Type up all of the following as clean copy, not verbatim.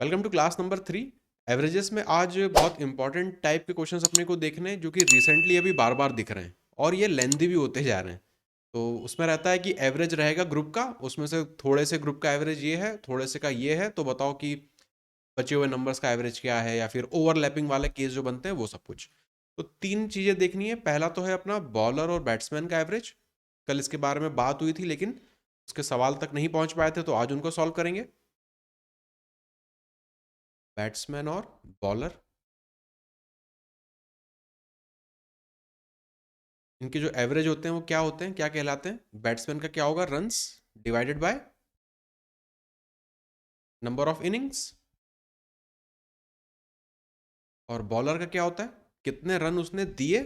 Welcome to class number 3 averages में। आज बहुत इंपॉर्टेंट टाइप के क्वेश्चंस अपने को देखने हैं जो कि रिसेंटली अभी बार बार दिख रहे हैं और ये लेंदी भी होते जा रहे हैं। तो उसमें रहता है कि एवरेज रहेगा ग्रुप का, उसमें से थोड़े से ग्रुप का एवरेज ये है, थोड़े से का ये है, तो बताओ कि बचे हुए नंबर्स का एवरेज क्या है, या फिर ओवरलैपिंग वाले केस जो बनते हैं वो सब कुछ। तो तीन चीज़ें देखनी है। पहला तो है अपना बॉलर और बैट्समैन का एवरेज। कल इसके बारे में बात हुई थी लेकिन उसके सवाल तक नहीं पहुंच पाए थे, तो आज उनको सॉल्व करेंगे। बैट्समैन और बॉलर, इनके जो एवरेज होते हैं वो क्या होते हैं, क्या कहलाते हैं? बैट्समैन का क्या होगा? Runs divided by number of innings. और बॉलर का क्या होता है? कितने रन उसने दिए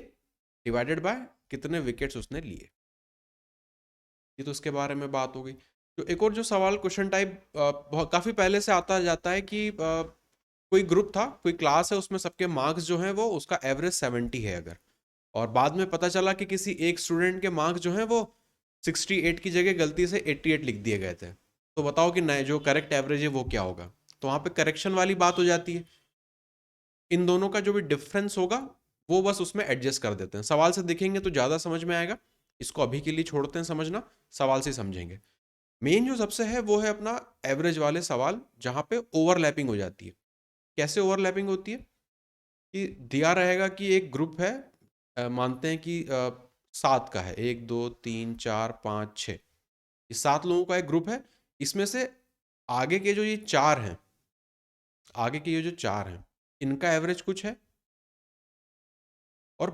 डिवाइडेड बाय कितने विकेट्स उसने लिए। ये तो उसके बारे में बात हो गई। तो एक और जो सवाल क्वेश्चन टाइप काफी पहले से आता जाता है कि कोई ग्रुप था, कोई क्लास है, उसमें सबके मार्क्स जो हैं वो उसका एवरेज 70 है अगर, और बाद में पता चला कि किसी एक स्टूडेंट के मार्क्स जो हैं वो 68 की जगह गलती से 88 लिख दिए गए थे, तो बताओ कि नए जो करेक्ट एवरेज है वो क्या होगा। तो वहां पे करेक्शन वाली बात हो जाती है। इन दोनों का जो भी डिफरेंस होगा वो बस उसमें एडजस्ट कर देते हैं। सवाल से देखेंगे तो ज़्यादा समझ में आएगा, इसको अभी के लिए छोड़ते हैं समझना, सवाल से समझेंगे। मेन जो सबसे है वो है अपना एवरेज वाले सवाल, जहाँ पे ओवरलैपिंग हो जाती है। कैसे ओवरलैपिंग होती है? कि दिया रहेगा कि एक ग्रुप है, मानते हैं कि 7 का है, 1 2 3 4 5 6, ये 7 लोगों का एक ग्रुप है। इसमें से आगे के जो ये चार हैं, आगे के ये जो चार हैं, इनका एवरेज कुछ है, और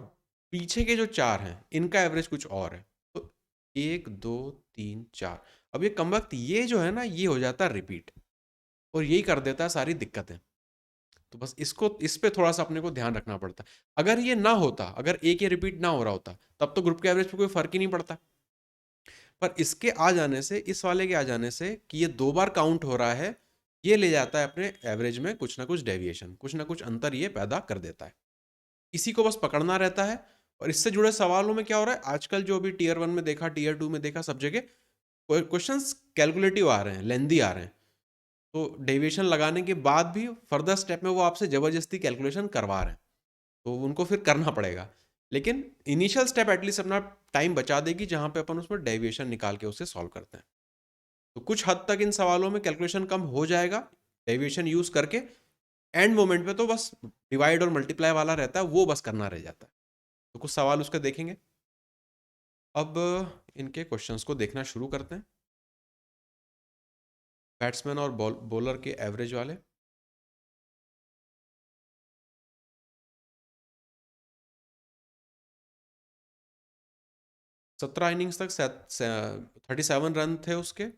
पीछे के जो चार हैं इनका एवरेज कुछ और है। तो 1 2 3 4, अब ये कमबख्त ये जो है ना, ये हो जाता है रिपीट, और यही कर देता है सारी दिक्कतें। तो बस इसको, इस पे थोड़ा सा अपने को ध्यान रखना पड़ता है। अगर ये ना होता, अगर एक ये रिपीट ना हो रहा होता, तब तो ग्रुप के एवरेज पे कोई फर्क ही नहीं पड़ता। पर इसके आ जाने से, इस वाले के आ जाने से कि ये दो बार काउंट हो रहा है, ये ले जाता है अपने एवरेज में कुछ ना कुछ डेविएशन, कुछ ना कुछ अंतर ये पैदा कर देता है। इसी को बस पकड़ना रहता है। और इससे जुड़े सवालों में क्या हो रहा है आजकल, जो अभी टीयर 1 में देखा, टीयर 2 में देखा, सब जगह क्वेश्चंस कैलकुलेटिव आ रहे हैं, लेंदी आ रहे हैं। तो डेविएशन लगाने के बाद भी फर्दर स्टेप में वो आपसे ज़बरदस्ती कैलकुलेशन करवा रहे हैं, तो उनको फिर करना पड़ेगा। लेकिन इनिशियल स्टेप एटलीस्ट अपना टाइम बचा देगी, जहाँ पे अपन उसमें डेविएशन निकाल के उसे सॉल्व करते हैं। तो कुछ हद तक इन सवालों में कैलकुलेशन कम हो जाएगा डेविएशन यूज़ करके। एंड मोमेंट पे तो बस डिवाइड और मल्टीप्लाई वाला रहता है, वो बस करना रह जाता है। तो कुछ सवाल उसका देखेंगे। अब इनके क्वेश्चंस को देखना शुरू करते हैं। बैट्समैन और बॉलर के एवरेज वाले। 17 इनिंग्स तक 37 रन थे उसके।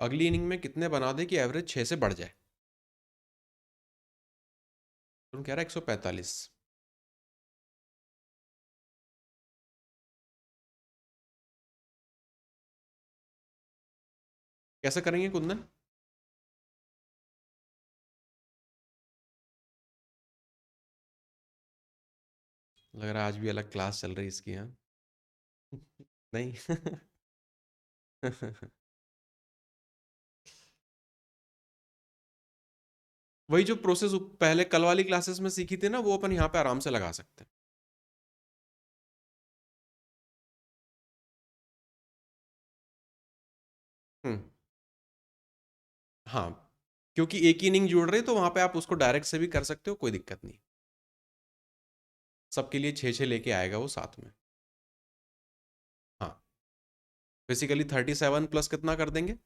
अगली इनिंग में कितने बना दे कि एवरेज 6 से बढ़ जाए? तो कह रहा है 145। कैसे करेंगे कुंदन? लग रहा है आज भी अलग क्लास चल रही है इसकी, यहाँ। नहीं। वही जो प्रोसेस पहले कल वाली क्लासेस में सीखी थी ना, वो अपन यहाँ पे आराम से लगा सकते हैं। हम्म। हाँ, क्योंकि एक ही इनिंग जुड़ रही है, तो वहां पे आप उसको डायरेक्ट से भी कर सकते हो, कोई दिक्कत नहीं। सबके लिए 6 6 लेके आएगा वो साथ में। हाँ, बेसिकली 37 प्लस कितना कर देंगे?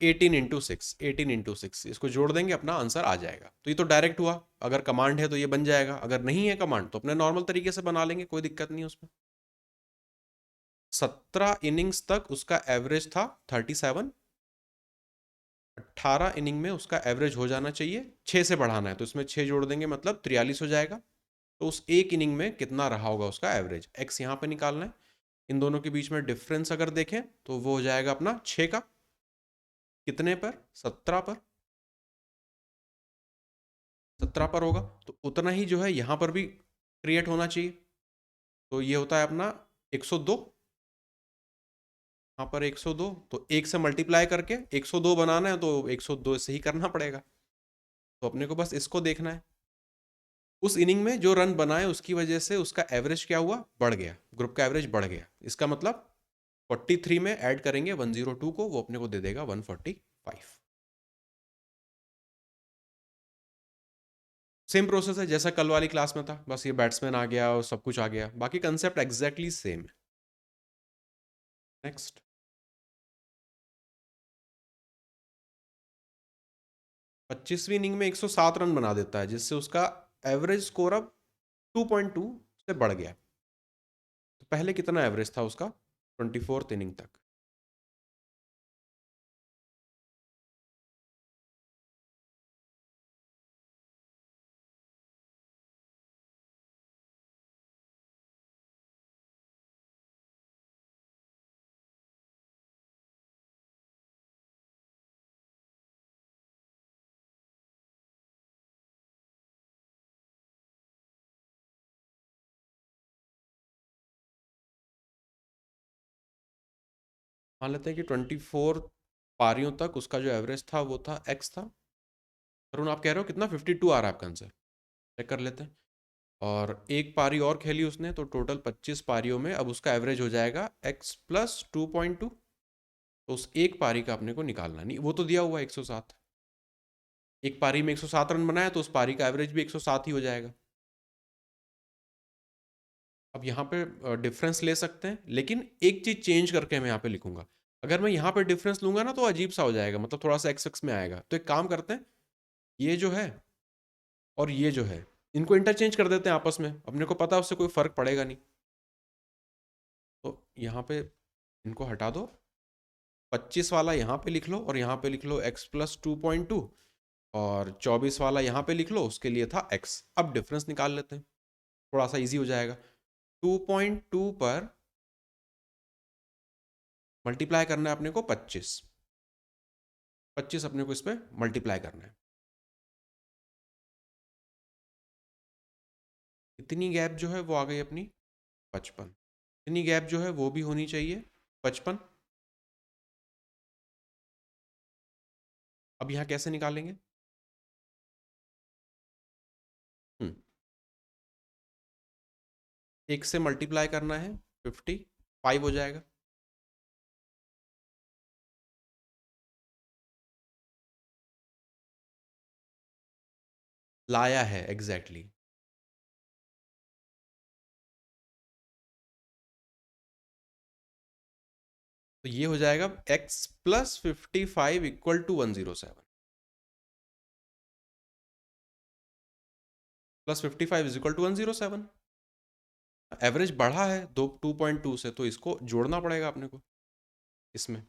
18 × 6, 18 × 6, इसको जोड़ देंगे, अपना आंसर आ जाएगा। तो ये तो डायरेक्ट हुआ। अगर कमांड है तो ये बन जाएगा, अगर नहीं है कमांड तो अपने नॉर्मल तरीके से बना लेंगे, कोई दिक्कत नहीं है उसमें। 17 इनिंग्स तक उसका एवरेज था 37। 18 इनिंग में उसका एवरेज हो जाना चाहिए, 6 से बढ़ाना है तो इसमें 6 जोड़ देंगे, मतलब 43 हो जाएगा। तो उस एक इनिंग में कितना रहा होगा उसका एवरेज, एक्स यहाँ पे निकालना है। इन दोनों के बीच में डिफरेंस अगर देखें तो वो हो जाएगा अपना 6 का, कितने पर? 17 पर। 17 पर होगा तो उतना ही जो है यहाँ पर भी क्रिएट होना चाहिए। तो ये होता है अपना 102। यहाँ पर 102, तो 1 से मल्टीप्लाई करके 102 बनाना है तो 102 से ही करना पड़ेगा। तो अपने को बस इसको देखना है, उस इनिंग में जो रन बनाए उसकी वजह से उसका एवरेज क्या हुआ, बढ़ गया, ग्रुप का एवरेज बढ़ गया। इसका मतलब 43 में ऐड करेंगे 102 को, वो अपने को दे देगा 145। सेम प्रोसेस है जैसा कल वाली क्लास में था, बस ये बैट्समैन आ गया और सब कुछ आ गया, बाकी कंसेप्ट एग्जैक्टली सेम है। नेक्स्ट, 25वीं इनिंग में 107 रन बना देता है, जिससे उसका एवरेज स्कोर अब 2.2 से बढ़ गया। तो पहले कितना एवरेज था उसका 24th इनिंग तक? मान लेते हैं कि 24 पारियों तक उसका जो एवरेज था वो था एक्स था। अरुण आप कह रहे हो कितना, 52 आ रहा है आपका आंसर? चेक कर लेते हैं। और एक पारी और खेली उसने, तो टोटल 25 पारियों में अब उसका एवरेज हो जाएगा x प्लस 2.2। तो उस एक पारी का अपने को निकालना नहीं, वो तो दिया हुआ है 107। एक पारी में 107 रन बनाया तो उस पारी का एवरेज भी 107 ही हो जाएगा। अब यहाँ पे डिफरेंस ले सकते हैं, लेकिन एक चीज चेंज करके मैं यहाँ पे लिखूंगा। अगर मैं यहाँ पे डिफरेंस लूंगा ना तो अजीब सा हो जाएगा, मतलब थोड़ा सा एक्स एक्स में आएगा। तो एक काम करते हैं, ये जो है और ये जो है, इनको इंटरचेंज कर देते हैं आपस में, अपने को पता है उससे कोई फर्क पड़ेगा नहीं। तो यहाँ पे इनको हटा दो, 25 वाला यहाँ पे लिख लो और यहाँ पे लिख लो x प्लस 2.2, और 24 वाला यहाँ पे लिख लो, उसके लिए था x। अब डिफरेंस निकाल लेते हैं, थोड़ा सा इजी हो जाएगा। 2.2 पर मल्टीप्लाई करना है अपने को 25, 25 अपने को इस पर मल्टीप्लाई करना है। इतनी गैप जो है वो आ गई अपनी 55, इतनी गैप जो है वो भी होनी चाहिए 55। अब यहाँ कैसे निकालेंगे? हम्म, एक से मल्टीप्लाई करना है 55 हो जाएगा। लाया है एग्जैक्टली exactly। तो ये हो जाएगा x plus 55 equal to 107, plus 55 is equal to 107। Average बढ़ा है 2.2 से, तो इसको जोड़ना पड़ेगा अपने को इसमें,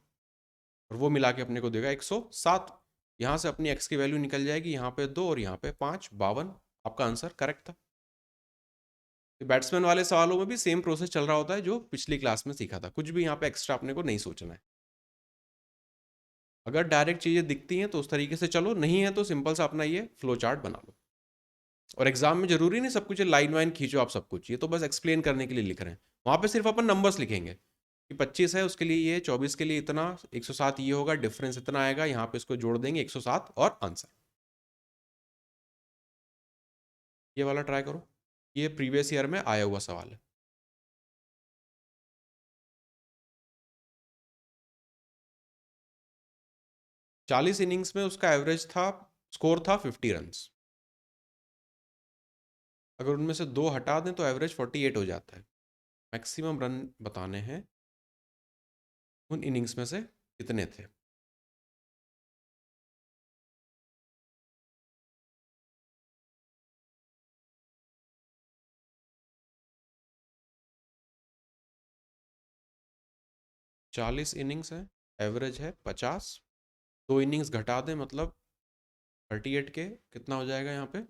और वो मिला के अपने को देगा 107। यहाँ से अपनी x की वैल्यू निकल जाएगी, यहाँ पे 2 और यहाँ पे 5, 52। आपका आंसर करेक्ट था। बैट्समैन वाले सवालों में भी सेम प्रोसेस चल रहा होता है जो पिछली क्लास में सीखा था, कुछ भी यहाँ पे एक्स्ट्रा अपने को नहीं सोचना है। अगर डायरेक्ट चीज़ें दिखती हैं तो उस तरीके से चलो, नहीं है तो सिंपल सा अपना ये फ्लो चार्ट बना लो। और एग्जाम में जरूरी नहीं सब कुछ लाइन वाइन खींचो आप सब कुछ, ये तो बस एक्सप्लेन करने के लिए लिख रहे हैं। वहाँ पे सिर्फ अपन नंबर्स लिखेंगे कि 25 है उसके लिए ये, 24 के लिए इतना, 107 ये होगा, डिफरेंस इतना आएगा, यहाँ पे इसको जोड़ देंगे 107 और आंसर। ये वाला ट्राई करो, ये प्रीवियस ईयर में आया हुआ सवाल है। 40 इनिंग्स में उसका एवरेज था, स्कोर था 50 रन। अगर उनमें से 2 हटा दें तो एवरेज 48 हो जाता है। मैक्सिमम रन बताने हैं उन इनिंग्स में से कितने थे। चालीस इनिंग्स है, एवरेज है 50, 2 इनिंग्स घटा दें मतलब 38 के कितना हो जाएगा यहाँ पे,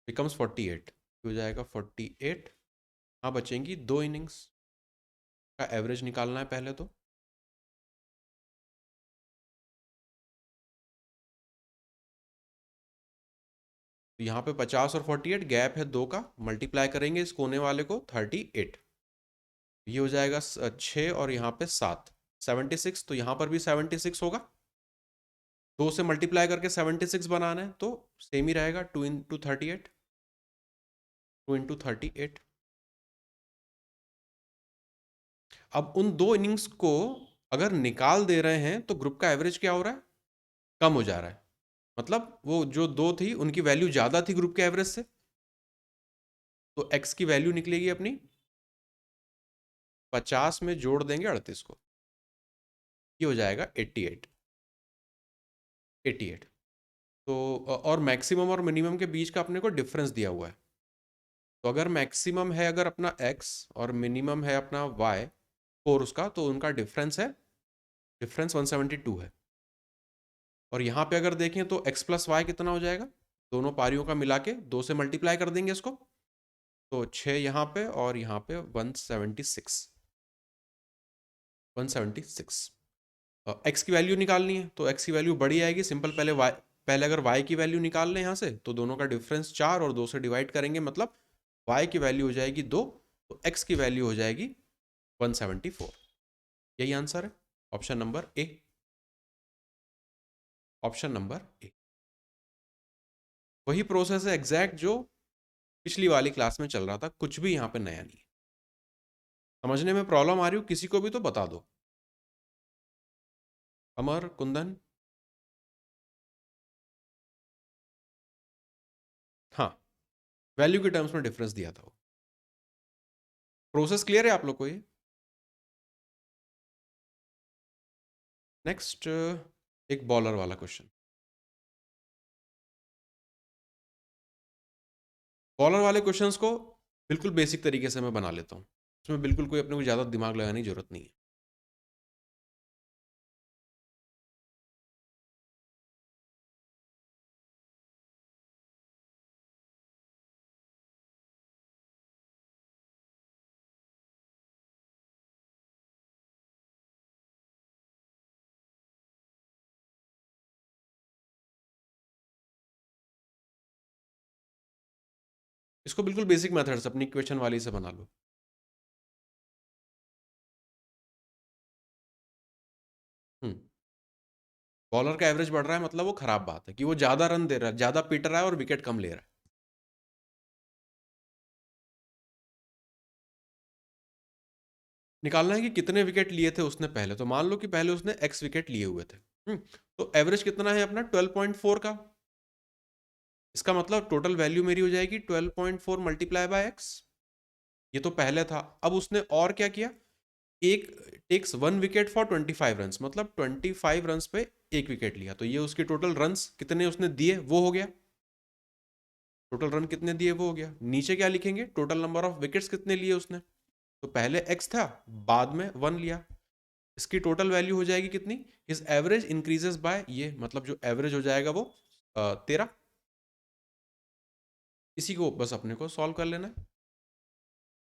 बिकम्स 48 हो जाएगा 48। हाँ बचेंगी 2 इनिंग्स का एवरेज निकालना है पहले तो। तो यहाँ पे 50 और 48 गैप है 2 का, मल्टीप्लाई करेंगे इस कोने वाले को 38, ये हो जाएगा 6 और यहाँ पे 7, 76, तो यहाँ पर भी 76 होगा। 2 से मल्टीप्लाई करके 76 बनाना है तो सेम ही रहेगा, 2 इंटू 38, 2 इंटू 38। अब उन दो इनिंग्स को अगर निकाल दे रहे हैं तो ग्रुप का एवरेज क्या हो रहा है? कम हो जा रहा है। मतलब वो जो दो थी उनकी वैल्यू ज़्यादा थी ग्रुप के एवरेज से, तो एक्स की वैल्यू निकलेगी अपनी 50 में जोड़ देंगे 38 को, ये हो जाएगा 88। 88 तो और मैक्सिमम और मिनिमम के बीच का अपने को डिफरेंस दिया हुआ है। तो अगर मैक्सिमम है अगर अपना x और मिनिमम है अपना y 4 उसका, तो उनका डिफरेंस 172 है। और यहाँ पे अगर देखें तो x प्लस वाई कितना हो जाएगा, दोनों पारियों का मिला के 2 से मल्टीप्लाई कर देंगे इसको, तो 6 यहाँ पे और यहाँ पे 176। 176 x की वैल्यू निकालनी है तो x की वैल्यू बड़ी आएगी, सिंपल पहले अगर y की वैल्यू निकाल लें यहाँ से तो दोनों का डिफरेंस 4 और 2 से डिवाइड करेंगे, मतलब y की वैल्यू हो जाएगी 2, तो x की वैल्यू हो जाएगी 174। यही आंसर है, ऑप्शन नंबर ए। ऑप्शन नंबर ए वही प्रोसेस है एग्जैक्ट जो पिछली वाली क्लास में चल रहा था, कुछ भी यहाँ पे नया नहीं है। समझने में प्रॉब्लम आ रही हो किसी को भी तो बता दो। अमर, कुंदन, हाँ, वैल्यू के टर्म्स में डिफरेंस दिया था वो। प्रोसेस क्लियर है आप लोग को ये? नेक्स्ट एक बॉलर वाला क्वेश्चन। बॉलर वाले क्वेश्चंस को बिल्कुल बेसिक तरीके से मैं बना लेता हूँ, इसमें बिल्कुल कोई अपने को ज़्यादा दिमाग लगाने की जरूरत नहीं है। इसको बिल्कुल बेसिक मेथड से अपनी इक्वेशन वाली से बना लो। बॉलर का एवरेज बढ़ रहा है मतलब वो खराब बात है कि वो ज्यादा रन दे रहा है, ज्यादा पीट रहा है और विकेट कम ले रहा है। निकालना है कि कितने विकेट लिए थे उसने पहले, तो मान लो कि पहले उसने एक्स विकेट लिए हुए थे। तो एवरेज कितना है अपना 12.4 का, इसका मतलब टोटल वैल्यू मेरी हो जाएगी 12.4 मल्टीप्लाई बाय एक्स। ये तो पहले था, अब उसने और क्या किया, एक टेक्स 1 विकेट फॉर 25 रन, मतलब 25 रन पे एक विकेट लिया, तो ये उसके टोटल रन्स कितने उसने दिए वो हो गया। टोटल रन कितने दिए वो हो गया। नीचे क्या लिखेंगे, टोटल नंबर ऑफ विकेट्स कितने लिए उसने, तो पहले x था बाद में 1 लिया, इसकी टोटल वैल्यू हो जाएगी कितनी, इस एवरेज इंक्रीजेस बाय ये, मतलब जो एवरेज हो जाएगा वो 13। इसी को बस अपने को सॉल्व कर लेना है।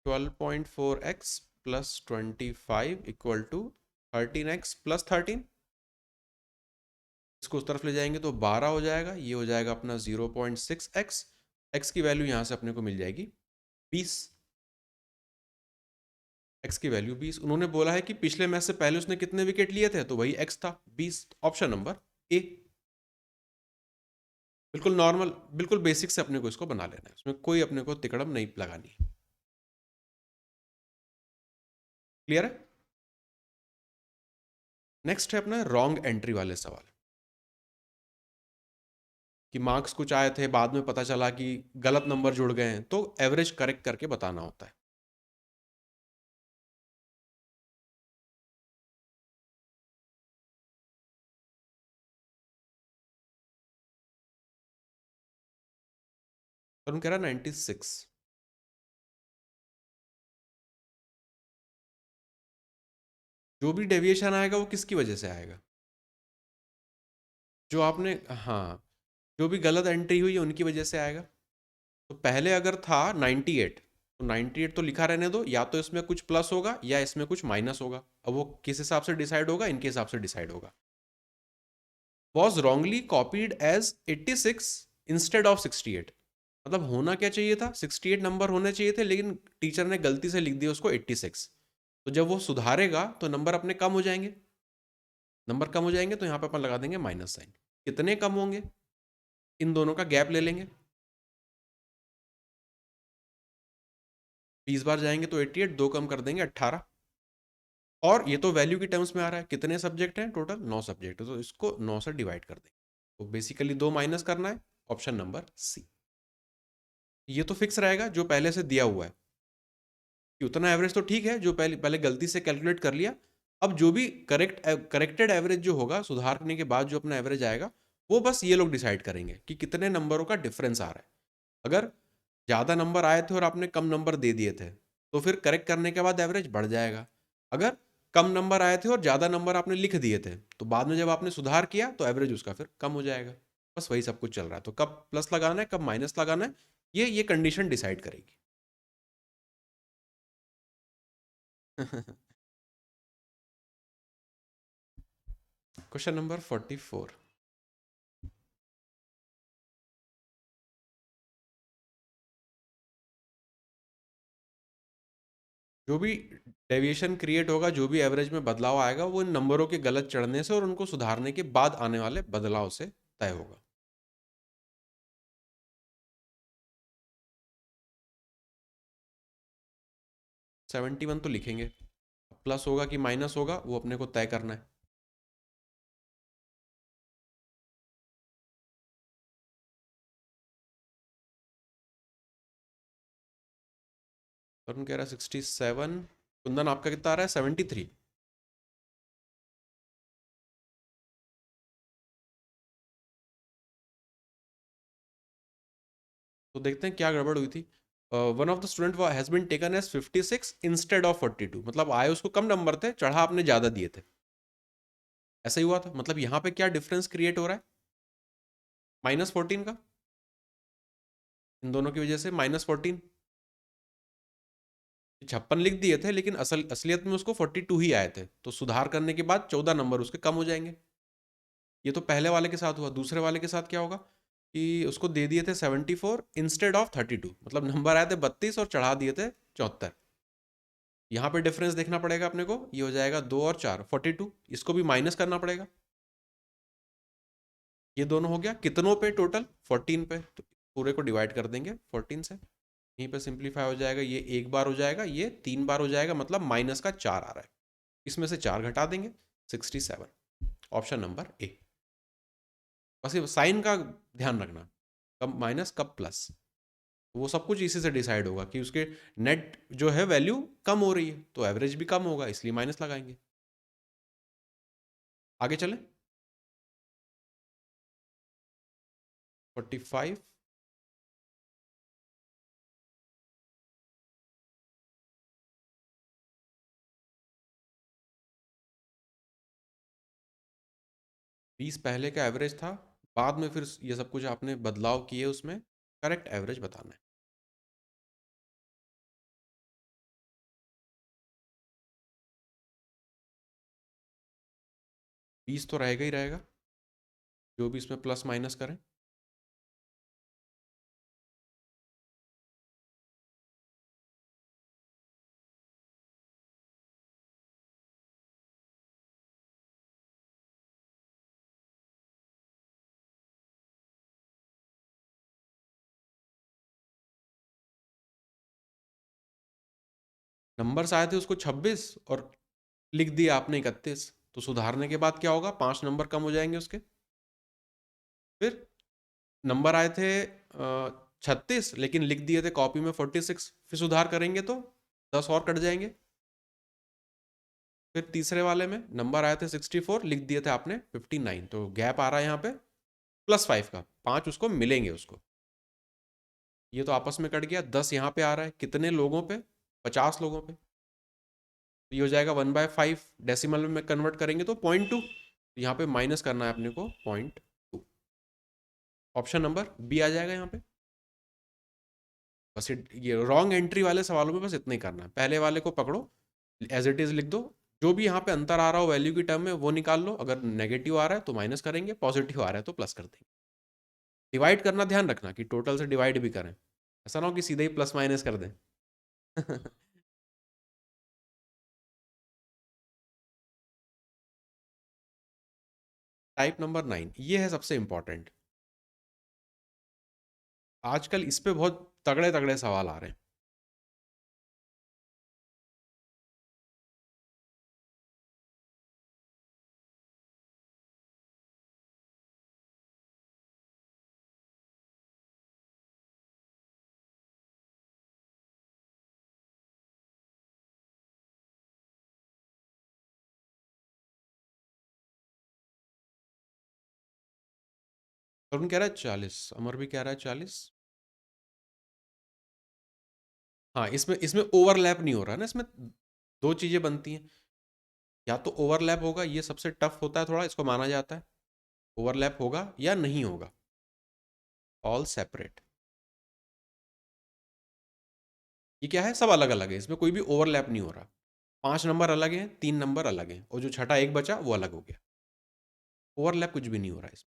12.4x plus 25 equal to 13x plus 13, इसको उस तरफ ले जाएंगे तो 12 हो जाएगा, ये हो जाएगा अपना 0.6x, x की वैल्यू यहां से अपने को मिल जाएगी 20। x की वैल्यू 20, उन्होंने बोला है कि पिछले मैच से पहले उसने कितने विकेट लिए थे, तो वही x था 20, ऑप्शन नंबर ए। बिल्कुल नॉर्मल, बिल्कुल बेसिक से अपने को इसको बना लेना है, उसमें कोई अपने को तिकड़म नहीं लगानी है। क्लियर है? नेक्स्ट है अपना रॉन्ग एंट्री वाले सवाल, कि मार्क्स कुछ आए थे बाद में पता चला कि गलत नंबर जुड़ गए हैं, तो एवरेज करेक्ट करके बताना होता है। और उन कह रहा 96, जो भी डेविएशन आएगा वो किसकी वजह से आएगा, जो आपने, हाँ, जो भी गलत एंट्री हुई है उनकी वजह से आएगा। तो पहले अगर था 98, तो 98 तो लिखा रहने दो, या तो इसमें कुछ प्लस होगा या इसमें कुछ माइनस होगा, अब वो किस हिसाब से डिसाइड होगा, इनके हिसाब से डिसाइड होगा। Was wrongly copied as 86 instead of 68, मतलब होना क्या चाहिए था, 68 नंबर होने चाहिए थे लेकिन टीचर ने गलती से लिख दिया उसको 86। तो जब वो सुधारेगा तो नंबर अपने कम हो जाएंगे। नंबर कम हो जाएंगे तो यहाँ पे अपन लगा देंगे माइनस साइन। कितने कम होंगे, इन दोनों का गैप ले लेंगे। 20 बार जाएंगे तो 88, दो कम कर देंगे 18। और ये तो वैल्यू की टर्म्स में आ रहा है। कितने सब्जेक्ट हैं टोटल, 9 सब्जेक्ट है, तो इसको 9 से डिवाइड कर देंगे। तो बेसिकली 2 माइनस करना है, ऑप्शन नंबर सी। ये तो फिक्स रहेगा जो पहले से दिया हुआ है कि उतना एवरेज तो ठीक है, जो पहले पहले गलती से कैलकुलेट कर लिया। अब जो भी करेक्टेड एवरेज जो होगा, सुधार करने के बाद जो अपना एवरेज आएगा, वो बस ये लोग डिसाइड करेंगे कि कितने नंबरों का डिफरेंस आ रहा है। अगर ज़्यादा नंबर आए थे और आपने कम नंबर दे दिए थे, तो फिर करेक्ट करने के बाद एवरेज बढ़ जाएगा। अगर कम नंबर आए थे और ज़्यादा नंबर आपने लिख दिए थे, तो बाद में जब आपने सुधार किया तो एवरेज उसका फिर कम हो जाएगा। बस वही सब कुछ चल रहा है। तो कब प्लस लगाना है, कब माइनस लगाना है, ये कंडीशन डिसाइड करेगी। Question number 44। जो भी डेविएशन क्रिएट होगा, जो भी एवरेज में बदलाव आएगा, वो इन नंबरों के गलत चढ़ने से और उनको सुधारने के बाद आने वाले बदलाव से तय होगा। 71 तो लिखेंगे, प्लस होगा कि माइनस होगा वो अपने को तय करना है। तरुण कह रहा है 67। कुंदन आपका कितना आ रहा है, 73। तो देखते हैं क्या गड़बड़ हुई थी। One of the student has been taken as 56 instead of 42। मतलब आए उसको कम नंबर थे, चढ़ा आपने ज्यादा दिए थे। ऐसा ही हुआ था। मतलब यहाँ पे क्या डिफरेंस क्रिएट हो रहा है, -14 का। इन दोनों की वजह से -14। 56 लिख दिए थे, लेकिन असलियत में उसको 42 ही आए थे। तो सुधार करने के बाद 14 नंबर उसके कम हो जाएंगे। ये तो पहले वाले के साथ हुआ। दूसरे वाले के साथ क्या होगा कि उसको दे दिए थे 74 इंस्टेड ऑफ 32। मतलब नंबर आए थे 32 और चढ़ा दिए थे 74। यहाँ पे डिफरेंस देखना पड़ेगा अपने को। ये हो जाएगा 2 और 4 42। इसको भी माइनस करना पड़ेगा। ये दोनों हो गया कितनों पे, टोटल 14 पे। तो पूरे को डिवाइड कर देंगे 14 से। यहीं पे सिंप्लीफाई हो जाएगा। ये एक बार हो जाएगा, ये 3 बार हो जाएगा, मतलब माइनस का 4 आ रहा है। इसमें से 4 घटा देंगे, 67। ऑप्शन नंबर ए। बस ये साइन का ध्यान रखना, कब माइनस कब प्लस। वो सब कुछ इसी से डिसाइड होगा कि उसके नेट जो है वैल्यू कम हो रही है, तो एवरेज भी कम होगा, इसलिए माइनस लगाएंगे। आगे चले। 45। 20 पहले का एवरेज था, बाद में फिर ये सब कुछ आपने बदलाव किए, उसमें करेक्ट एवरेज बताना है। 20 तो रहेगा ही रहेगा, जो भी इसमें प्लस माइनस करें। नंबर्स आए थे उसको 26 और लिख दिया आपने 31। तो सुधारने के बाद क्या होगा, 5 नंबर कम हो जाएंगे उसके। फिर नंबर आए थे 36, लेकिन लिख दिए थे कॉपी में 46। फिर सुधार करेंगे तो 10 और कट जाएंगे। फिर तीसरे वाले में नंबर आए थे 64, लिख दिए थे आपने 59। तो गैप आ रहा है यहाँ पे +5 का, 5 उसको मिलेंगे उसको। ये तो आपस में कट गया। 10 यहाँ पे आ रहा है, कितने लोगों पे, 50 लोगों पे। तो ये हो जाएगा 1/5। डेसिमल में कन्वर्ट करेंगे तो 0.2। यहाँ पे माइनस करना है अपने को 0.2। ऑप्शन नंबर बी आ जाएगा यहाँ पे। बस ये रॉन्ग एंट्री वाले सवालों में बस इतना ही करना है। पहले वाले को पकड़ो, एज इट इज लिख दो। जो भी यहाँ पे अंतर आ रहा हो वैल्यू की टर्म में, वो निकाल लो। अगर नेगेटिव आ रहा है तो माइनस करेंगे, पॉजिटिव आ रहा है तो प्लस कर देंगे। डिवाइड करना ध्यान रखना कि टोटल से डिवाइड भी करें, ऐसा ना हो कि सीधे ही प्लस माइनस कर दें। टाइप नंबर 9, ये है सबसे इंपॉर्टेंट। आजकल इस पे बहुत तगड़े तगड़े सवाल आ रहे हैं। तरुण कह रहा है 40, अमर भी कह रहा है 40। हाँ, इसमें इसमें ओवरलैप नहीं हो रहा है ना, इसमें दो चीजें बनती हैं। या तो ओवरलैप होगा, ये सबसे टफ होता है थोड़ा, इसको माना जाता है। ओवरलैप होगा या नहीं होगा, ऑल सेपरेट। ये क्या है, सब अलग अलग है, इसमें कोई भी ओवरलैप नहीं हो रहा। 5 नंबर अलग हैं, 3 नंबर अलग हैं, और जो छठा एक बचा वो अलग हो गया। ओवरलैप कुछ भी नहीं हो रहा है इसमें।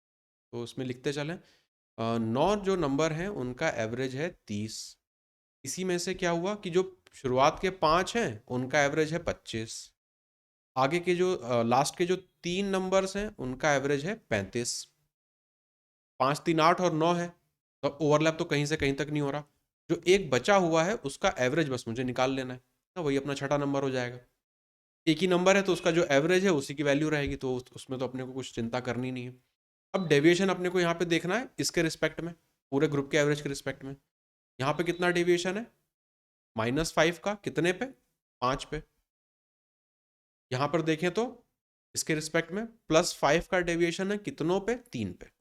तो उसमें लिखते चलें, 9 जो नंबर हैं उनका एवरेज है 30। इसी में से क्या हुआ कि जो शुरुआत के 5 हैं उनका एवरेज है 25। आगे के जो लास्ट के जो 3 नंबर्स हैं उनका एवरेज है 35। 5, 3, 8 और 9 है, तो ओवरलैप तो कहीं से कहीं तक नहीं हो रहा। जो एक बचा हुआ है उसका एवरेज बस मुझे निकाल लेना है, ना वही अपना छठा नंबर हो जाएगा। एक ही नंबर है तो उसका जो एवरेज है उसी की वैल्यू रहेगी, तो उसमें तो अपने को कुछ चिंता करनी नहीं है। अब डेविएशन अपने को यहाँ पे देखना है इसके रिस्पेक्ट में, पूरे ग्रुप के एवरेज के रिस्पेक्ट में। यहाँ पे कितना डेविएशन है, -5 का कितने पे, 5 पे। यहाँ पर देखें तो इसके रिस्पेक्ट में +5 का डेविएशन है कितनों पे, 3 पे। ये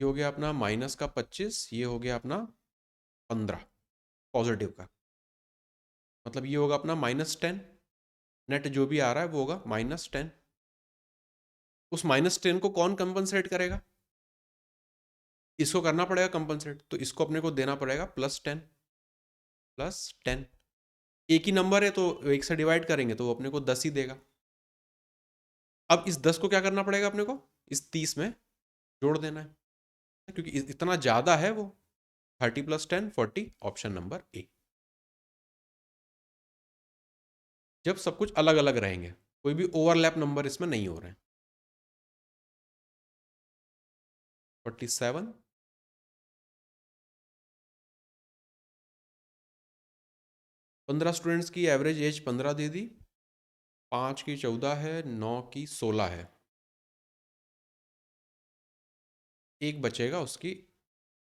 हो गया अपना -25, ये हो गया अपना 15 पॉजिटिव का, मतलब ये होगा अपना -10। नेट जो भी आ रहा है वो होगा -10। उस -10 को कौन कंपनसेट करेगा, इसको करना पड़ेगा कंपनसेट, तो इसको अपने को देना पड़ेगा +10 +10। एक ही नंबर है तो एक से डिवाइड करेंगे तो वो अपने को 10 ही देगा। अब इस 10 को क्या करना पड़ेगा अपने को, इस 30 में जोड़ देना है, क्योंकि इतना ज़्यादा है वो। 30 + 10 40, ऑप्शन नंबर ए। जब सब कुछ अलग अलग रहेंगे, कोई भी ओवरलैप नंबर इसमें नहीं हो रहे हैं। 47, 15 स्टूडेंट्स की एवरेज एज 15 दे दी, 5 की 14 है, 9 की 16 है। एक बचेगा, उसकी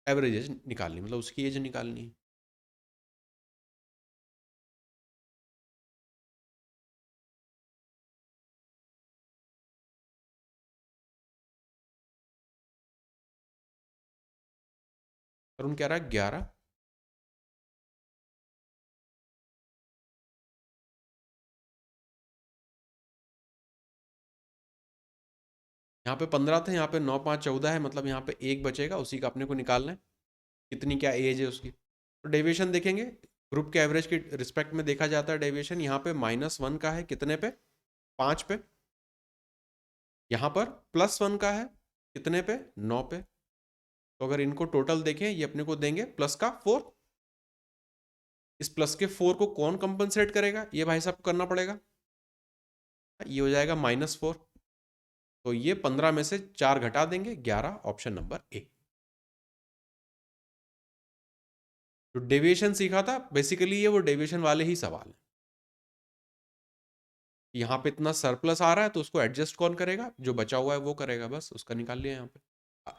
एवरेज एज निकालनी, मतलब उसकी एज निकालनी है। अरुण कह रहा है 11। यहाँ पे 15 थे, यहाँ पे 9, 5, 14 है, मतलब यहाँ पे एक बचेगा, उसी का अपने को निकालना है कितनी क्या एज है उसकी। तो डेविएशन देखेंगे, ग्रुप के एवरेज के रिस्पेक्ट में देखा जाता है डेविएशन। यहाँ पे -1 का है कितने पे, 5 पे। यहाँ पर +1 का है कितने पे, 9 पे। तो अगर इनको टोटल देखें, ये अपने को देंगे प्लस का 4। इस प्लस के 4 को कौन कंपनसेट करेगा, ये भाई साहब को करना पड़ेगा। ये हो जाएगा -4, तो ये 15 में से 4 घटा देंगे, 11, ऑप्शन नंबर ए। जो डेविएशन सीखा था बेसिकली ये वो डेविएशन वाले ही सवाल है। यहाँ पे इतना सरप्लस आ रहा है तो उसको एडजस्ट कौन करेगा, जो बचा हुआ है वो करेगा, बस उसका निकाल लिया यहाँ पे।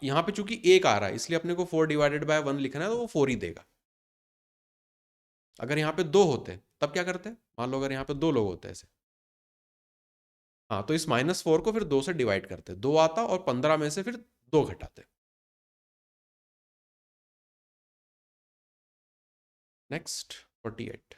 यहाँ पे चूंकि एक आ रहा है इसलिए अपने को 4/1 लिखना है, तो वो 4 ही देगा। अगर यहाँ पे 2 होते तब क्या करते, मान लो अगर यहाँ पे 2 लोग होते ऐसे, हाँ, तो इस -4 को फिर 2 से डिवाइड करते, 2 आता और 15 में से फिर 2 घटाते। नेक्स्ट 48।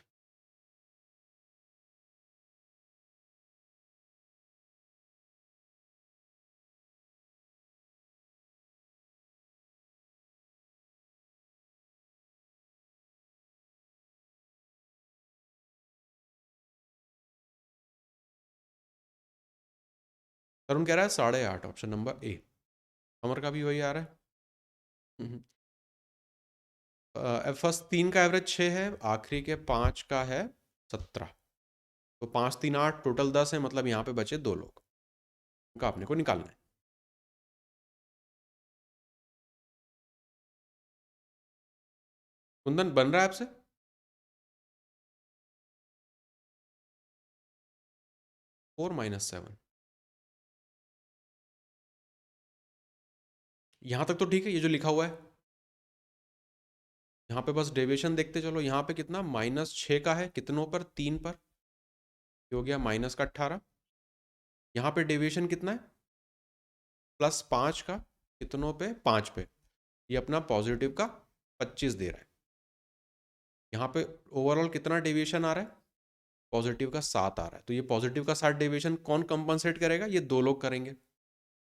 तरुण कह रहा है 8.5, ऑप्शन नंबर ए। अमर का भी वही आ रहा है। फर्स्ट 3 का एवरेज 6 है, आखिरी के 5 का है 17। तो 5, 3, 8, टोटल 10 है, मतलब यहाँ पे बचे 2 लोग। उनका अपने को निकालना है। कुंदन बन रहा है आपसे? 4 - 7, यहाँ तक तो ठीक है, ये जो लिखा हुआ है। यहाँ पे बस डेविएशन देखते चलो, यहाँ पे कितना -6 का है, कितनों पर, 3 पर, ये हो गया -18। यहाँ पे डेविएशन कितना है, +5 का, कितनों पे, 5 पे, ये अपना पॉजिटिव का 25 दे रहा है। यहाँ पे ओवरऑल कितना डेविएशन आ रहा है, पॉजिटिव का 7 आ रहा है। तो ये पॉजिटिव का 7 डेविएशन कौन कंपनसेट करेगा, ये दो लोग करेंगे,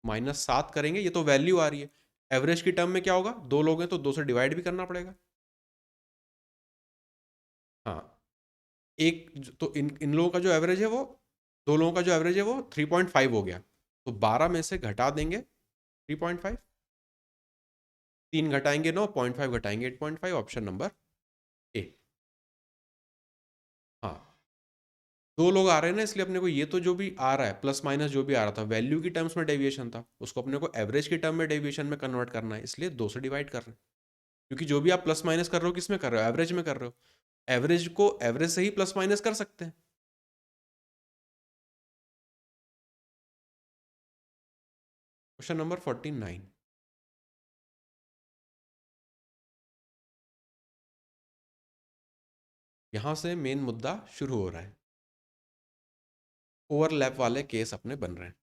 -7 करेंगे, ये तो वैल्यू आ रही है। एवरेज की टर्म में क्या होगा, दो लोग हैं तो 2 से डिवाइड भी करना पड़ेगा। हाँ, तो इन इन लोगों का जो एवरेज है वो, दो लोगों का जो एवरेज है वो 3.5 हो गया, तो 12 में से घटा देंगे 3.5, 3 घटाएंगे 9, 0.5 घटाएंगे 8.5, ऑप्शन नंबर ए। हाँ, दो लोग आ रहे हैं ना, इसलिए अपने को ये तो जो भी आ रहा है प्लस माइनस जो भी आ रहा था वैल्यू की टर्म्स में डेविएशन था, उसको अपने को एवरेज की टर्म में डेविएशन में कन्वर्ट करना है, इसलिए 2 से डिवाइड कर रहे हैं। क्योंकि जो भी आप प्लस माइनस कर रहे हो किस में कर रहे हो, एवरेज में कर रहे हो, एवरेज को एवरेज से ही प्लस माइनस कर सकते हैं। Question number 49। यहां से मेन मुद्दा शुरू हो रहा है, ओवरलैप वाले केस अपने बन रहे हैं।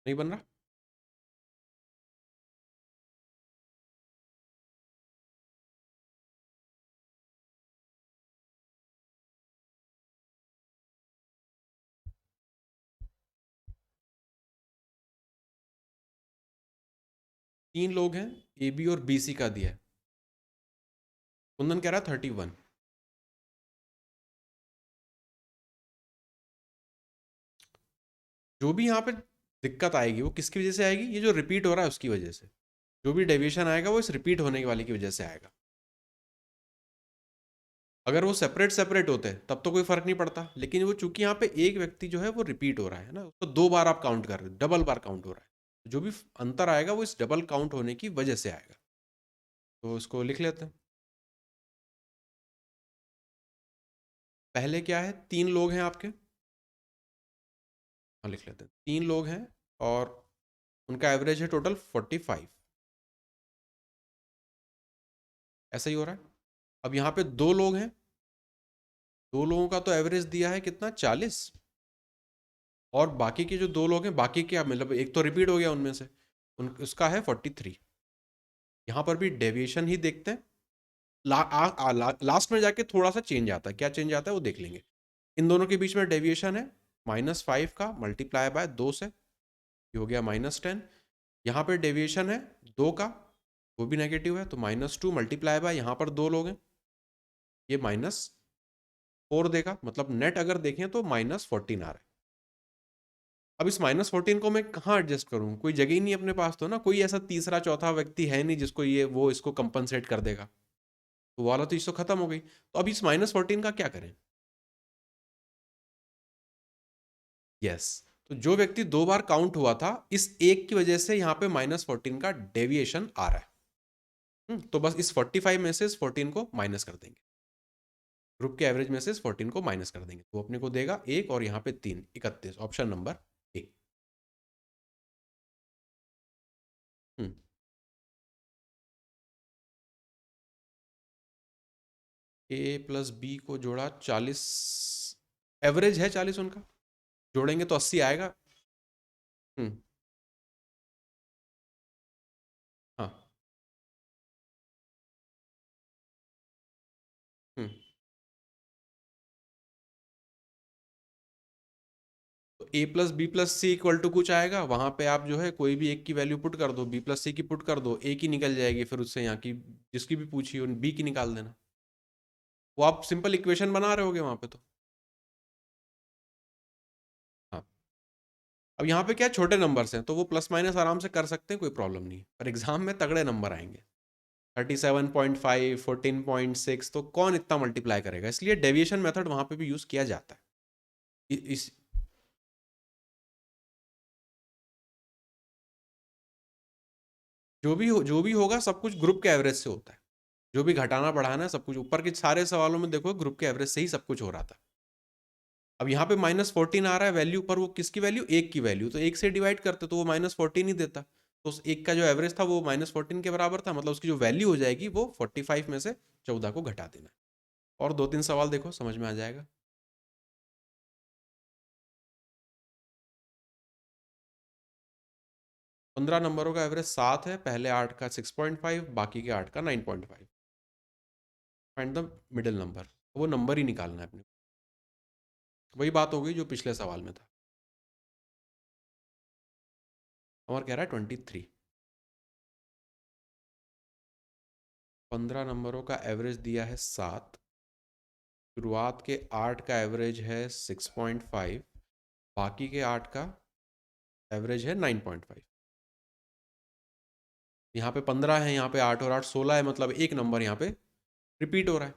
नहीं बन रहा? 3 लोग हैं, ए बी और बी सी का दिया है, कुंदन कह रहा है 31। जो भी यहाँ पे दिक्कत आएगी वो किसकी वजह से आएगी, ये जो रिपीट हो रहा है उसकी वजह से, जो भी डेविएशन आएगा वो इस रिपीट होने वाली की वजह से आएगा। अगर वो सेपरेट सेपरेट होते तब तो कोई फर्क नहीं पड़ता, लेकिन वो चूंकि यहाँ पे एक व्यक्ति जो है वो रिपीट हो रहा है ना, उसको 2 बार आप काउंट कर रहे हो, डबल बार काउंट हो रहा है, जो भी अंतर आएगा वो इस डबल काउंट होने की वजह से आएगा। तो इसको लिख लेते हैं। पहले क्या है, 3 लोग हैं आपके, हाँ लिख लेते हैं, 3 लोग हैं और उनका एवरेज है टोटल 45, ऐसा ही हो रहा है। अब यहाँ पे 2 लोग हैं, 2 लोगों का तो एवरेज दिया है कितना, 40, और बाकी के जो 2 लोग हैं, बाकी क्या मतलब, एक तो रिपीट हो गया उनमें से, उसका है 43। यहाँ पर भी डेविएशन ही देखते हैं, लास्ट में जाके थोड़ा सा चेंज आता है, क्या चेंज आता है वो देख लेंगे। इन दोनों के बीच में डेविएशन है -5 का मल्टीप्लाई बाय 2 से, ये हो गया -10। यहाँ पे डेविएशन है 2 का, वो भी नेगेटिव है, तो -2 मल्टीप्लाई बाय, यहाँ पर 2 लोग हैं, ये -4 देगा, मतलब नेट अगर देखें तो -14 आ रहा है। अब इस -14 को मैं कहाँ एडजस्ट करूँ, कोई जगह ही नहीं अपने पास, तो ना कोई ऐसा तीसरा चौथा व्यक्ति है नहीं जिसको ये वो इसको कंपनसेट कर देगा, तो वो वाला तो इसको खत्म हो गई। तो अब इस -14 का क्या करें? यस, तो जो व्यक्ति 2 बार काउंट हुआ था, इस एक की वजह से यहाँ पे -14 का डेविएशन आ रहा है। तो बस इस 45 में से इस 14 को माइनस कर देंगे, ग्रुप के एवरेज में से इस 14 को माइनस कर देंगे, तो अपने को देगा 1 और यहाँ पे 3, 31, option number A. Hmm A plus B को जोड़ा 40, एवरेज है 40 उनका, जोड़ेंगे तो 80 आएगा। हम्म हाँ, a plus B plus C equal to कुछ आएगा, वहां पे आप जो है कोई भी एक की वैल्यू पुट कर दो, बी प्लस सी की पुट कर दो, a की निकल जाएगी, फिर उससे यहाँ की जिसकी भी पूछी हो b की निकाल देना। वो आप सिंपल इक्वेशन बना रहे होगे वहां पे तो। हाँ, अब यहाँ पे क्या छोटे नंबर्स हैं तो वो प्लस माइनस आराम से कर सकते हैं, कोई प्रॉब्लम नहीं, पर एग्जाम में तगड़े नंबर आएंगे। 37.5, 14.6, तो कौन इतना मल्टीप्लाई करेगा, इसलिए डेविएशन मेथड वहां पे भी यूज किया जाता है। इस जो भी होगा सब कुछ ग्रुप के एवरेज से होता है, जो भी घटाना बढ़ाना है सब कुछ, ऊपर के सारे सवालों में देखो ग्रुप के एवरेज से ही सब कुछ हो रहा था। अब यहाँ पे -14 आ रहा है वैल्यू, पर वो किसकी वैल्यू, एक की वैल्यू, तो एक से डिवाइड करते तो वो -14 ही देता, तो उस एक का जो एवरेज था वो -14 के बराबर था, मतलब उसकी जो वैल्यू हो जाएगी वो 45 में से 14 को घटा देना है। और 2-3 सवाल देखो समझ में आ जाएगा। 15 नंबरों का एवरेज 7 है, पहले 8 का 6.5, बाकी के 8 का 9.5। फाइंड द मिडिल नंबर, वो नंबर ही निकालना है अपने, वही बात हो गई जो पिछले सवाल में था। अमर कह रहा है 23। 15 नंबरों का एवरेज दिया है 7, शुरुआत के 8 का एवरेज है 6.5, बाकी के 8 का एवरेज है 9.5। यहाँ पे 15 है, यहाँ पे 8 और 8 16 है, मतलब एक नंबर यहाँ पे रिपीट हो रहा है।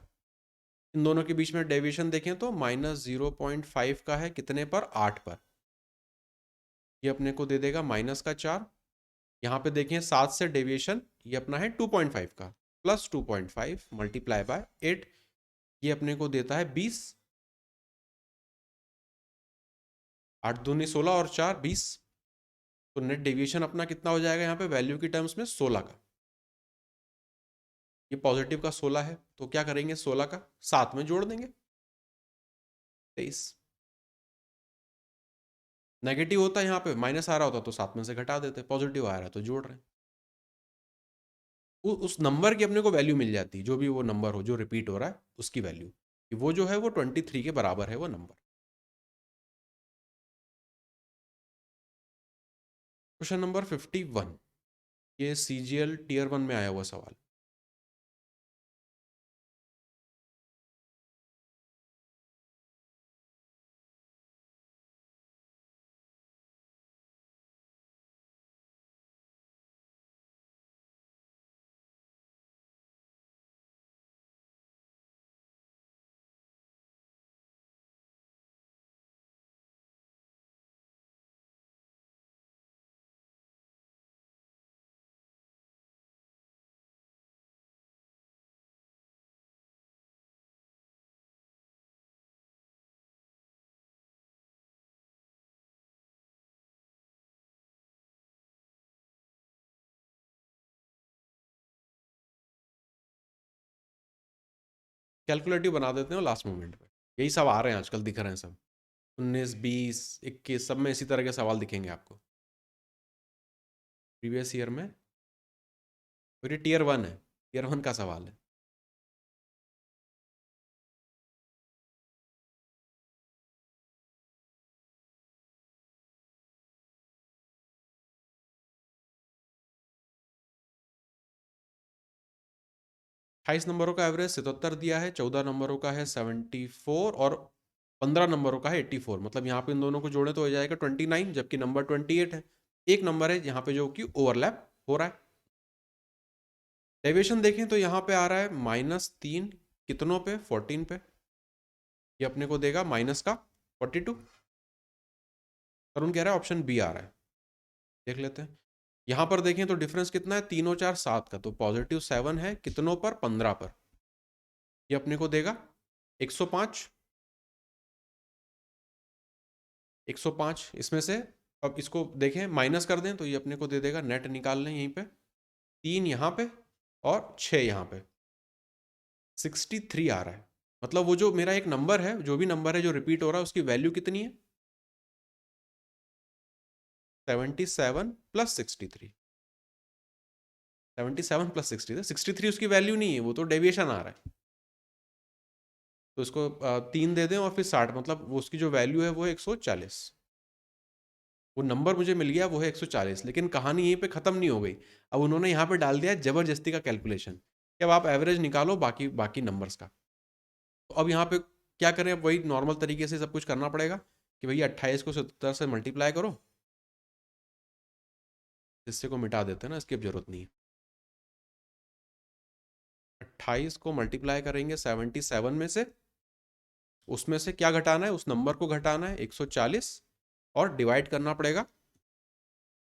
इन दोनों के बीच में डेविएशन देखें तो -0.5 का है, कितने पर, 8 पर, ये अपने को दे देगा -4। यहाँ पे देखें 7 से डेविएशन ये अपना है 2.5 का, +2.5 मल्टीप्लाई बाय 8, ये अपने को देता है 20। 8 दूनी 16 और 4 20, तो नेट डेविएशन अपना कितना हो जाएगा यहाँ पे वैल्यू की टर्म्स में 16 का। ये पॉजिटिव का 16 है, तो क्या करेंगे 16 का 7 में जोड़ देंगे, 23। नेगेटिव होता है यहाँ पे, माइनस आ रहा होता तो 7 में से घटा देते, पॉजिटिव आ रहा है तो जोड़ रहे हैं। उस नंबर की अपने को वैल्यू मिल जाती है, जो भी वो नंबर हो जो रिपीट हो रहा है उसकी वैल्यू, वो जो है वो 23 के बराबर है वो नंबर। क्वेश्चन नंबर 51, ये CGL टीयर 1 में आया हुआ सवाल। कैलकुलेटिव बना देते हैं लास्ट मोमेंट पे, यही सब आ रहे हैं आजकल, दिख रहे हैं सब, 19, 20, 21 सब में इसी तरह के सवाल दिखेंगे आपको प्रीवियस ईयर में। और ये टीयर 1 है, टीयर 1 का सवाल है। अट्ठाईस नंबरों का एवरेज 77 दिया है, 14 नंबरों का है 74 और 15 नंबरों का है 84, मतलब यहाँ पे इन दोनों को जोड़े तो हो जाएगा 29, जबकि नंबर 28 है। एक नंबर है यहाँ पे जो कि ओवरलैप हो रहा है। डेविएशन देखें तो यहाँ पे आ रहा है -3, कितनों पे, 14 पे, ये अपने को देगा माइनस का 42। तरुण कह रहा है ऑप्शन बी आ रहा है, देख लेते हैं। यहाँ पर देखें तो डिफरेंस कितना है, 3 और 4 7 का, तो +7 है, कितनों पर, 15 पर, ये अपने को देगा 105। 105 इसमें से, अब इसको देखें माइनस कर दें तो ये अपने को दे देगा, नेट निकाल लें यहीं पे, 3 यहाँ पे और 6 यहाँ पे, 63 आ रहा है। मतलब वो जो मेरा एक नंबर है, जो भी नंबर है जो रिपीट हो रहा है उसकी वैल्यू कितनी है, 77 + 63। 77 + 63, 63 उसकी वैल्यू नहीं है, वो तो डेविएशन आ रहा है, तो इसको 3 दे दें और फिर 60, मतलब वो उसकी जो वैल्यू है वो है 140। वो नंबर मुझे मिल गया, वो है 140, लेकिन कहानी यहीं पे ख़त्म नहीं हो गई। अब उन्होंने यहाँ पे डाल दिया ज़बरदस्ती का कैलकुलेशन कि अब आप एवरेज निकालो बाकी बाकी नंबर्स का। तो अब यहाँ पे क्या करें, अब वही नॉर्मल तरीके से सब कुछ करना पड़ेगा कि भैया 28 को 70 से मल्टीप्लाई करो, हिस्से को मिटा देते हैं ना, इसकी अब जरूरत नहीं है। 28 को मल्टीप्लाई करेंगे 77 में से, उसमें से क्या घटाना है, उस नंबर को घटाना है 140, और डिवाइड करना पड़ेगा।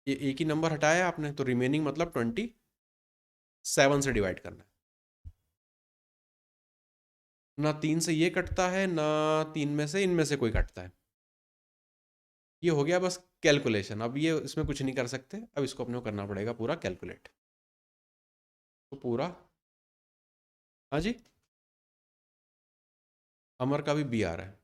ये एक ही नंबर हटाया आपने तो रिमेनिंग मतलब 27 से डिवाइड करना है। ना 3 से ये कटता है, ना 3 में से इनमें से कोई कटता है। ये हो गया बस कैलकुलेशन। अब ये इसमें कुछ नहीं कर सकते, अब इसको अपने को करना पड़ेगा पूरा कैलकुलेट। तो पूरा, हाँ जी, अमर का भी बी आ रहा है।